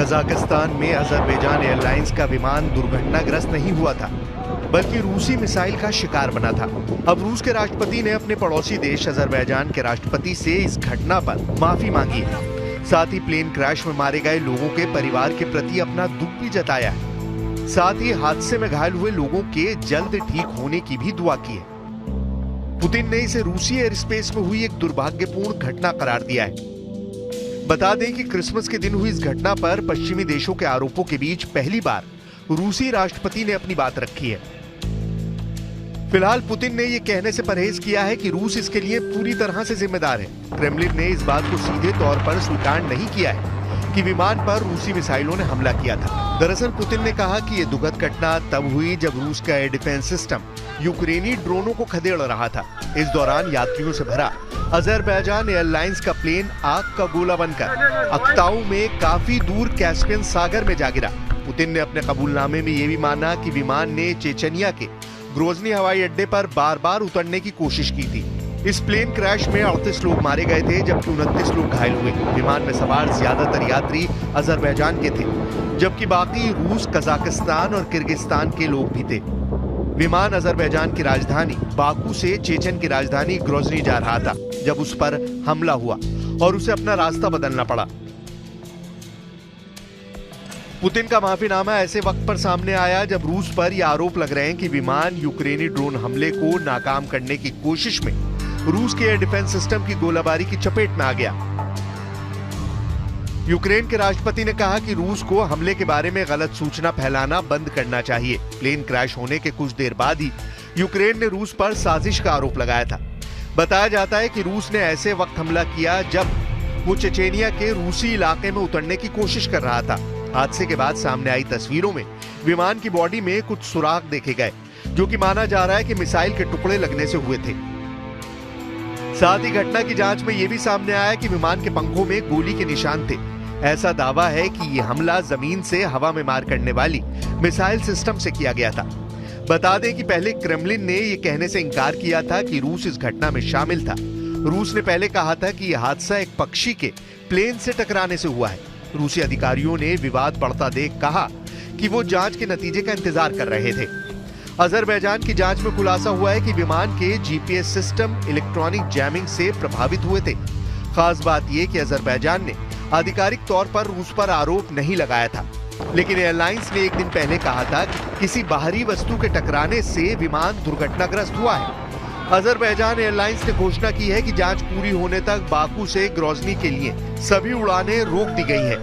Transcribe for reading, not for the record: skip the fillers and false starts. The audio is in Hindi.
कजाकिस्तान में अजरबैजान एयरलाइंस का विमान दुर्घटनाग्रस्त नहीं हुआ था, बल्कि रूसी मिसाइल का शिकार बना था। अब रूस के राष्ट्रपति ने अपने पड़ोसी देश अजरबैजान के राष्ट्रपति से इस घटना पर माफी मांगी है। साथ ही प्लेन क्रैश में मारे गए लोगों के परिवार के प्रति अपना दुख भी जताया है। साथ ही हादसे में घायल हुए लोगों के जल्द ठीक होने की भी दुआ की है। पुतिन ने इसे रूसी एयर स्पेस में हुई एक दुर्भाग्यपूर्ण घटना करार दिया है। बता दें कि क्रिसमस के दिन हुई इस घटना पर पश्चिमी देशों के आरोपों के बीच पहली बार रूसी राष्ट्रपति ने अपनी बात रखी है। फिलहाल पुतिन ने यह कहने से परहेज किया है कि रूस इसके लिए पूरी तरह से जिम्मेदार है। क्रेमलिन ने इस बात को सीधे तौर पर स्वीकार नहीं किया है कि विमान पर रूसी मिसाइलों ने हमला किया था। दरअसल पुतिन ने कहा कि यह दुखद घटना तब हुई जब रूस का एयर डिफेंस सिस्टम यूक्रेनी ड्रोनों को खदेड़ रहा था। इस दौरान यात्रियों से भरा अजरबैजान एयरलाइंस का प्लेन आग का गोला बनकर अक्ताऊ में काफी दूर कैस्पियन सागर में जा गिरा। पुतिन ने अपने कबूलनामे में यह भी माना कि विमान ने चेचनिया के ग्रोजनी हवाई अड्डे पर बार बार उतरने की कोशिश की थी। इस प्लेन क्रैश में 38 लोग मारे गए थे, जबकि 29 लोग घायल हुए। विमान में सवार ज्यादातर यात्री अजरबैजान के थे, जबकि बाकी रूस, कजाकिस्तान और किर्गिस्तान के लोग भी थे। विमान अजरबैजान की राजधानी बाकू से चेचन की राजधानी ग्रोजनी जा रहा था जब उस पर हमला हुआ और उसे अपना रास्ता बदलना पड़ा। पुतिन का माफीनामा ऐसे वक्त पर सामने आया जब रूस पर यह आरोप लग रहे हैं कि विमान यूक्रेनी ड्रोन हमले को नाकाम करने की कोशिश में रूस के एयर डिफेंस सिस्टम की गोलाबारी की चपेट में आ गया। यूक्रेन के राष्ट्रपति ने कहा कि रूस को हमले के बारे में गलत सूचना फैलाना बंद करना चाहिए। प्लेन क्रैश होने के कुछ देर बाद ही यूक्रेन ने रूस पर साजिश का आरोप लगाया था। बताया जाता है कि रूस ने ऐसे वक्त हमला किया जब वो चेचेनिया के रूसी इलाके में उतरने की कोशिश कर रहा था। हादसे के बाद सामने आई तस्वीरों में विमान की बॉडी में कुछ सुराग देखे गए, जो कि माना जा रहा है कि मिसाइल के टुकड़े लगने से हुए थे। साथ ही घटना की जांच में यह भी सामने आया कि विमान के पंखों में गोली के निशान थे। ऐसा दावा है कि यह हमला जमीन से हवा में मार करने वाली मिसाइल सिस्टम से किया गया था। बता दें कि पहले क्रेमलिन ने यह कहने से इनकार किया था कि रूस इस घटना में शामिल था। रूस ने पहले कहा था कि यह हादसा एक पक्षी के प्लेन से टकराने से हुआ है। रूसी अधिकारियों ने विवाद बढ़ता देख कहा कि वो जांच के नतीजे का इंतजार कर रहे थे। अजरबैजान की जांच में खुलासा हुआ है कि विमान के जीपीएस सिस्टम इलेक्ट्रॉनिक जैमिंग से प्रभावित हुए थे। खास बात यह कि अजरबैजान ने आधिकारिक तौर पर रूस पर आरोप नहीं लगाया था, लेकिन एयरलाइंस ने एक दिन पहले कहा था कि किसी बाहरी वस्तु के टकराने से विमान दुर्घटनाग्रस्त हुआ है। अजरबैजान एयरलाइंस ने घोषणा की है कि जांच पूरी होने तक बाकू से ग्रोजनी के लिए सभी उड़ानें रोक दी गई हैं।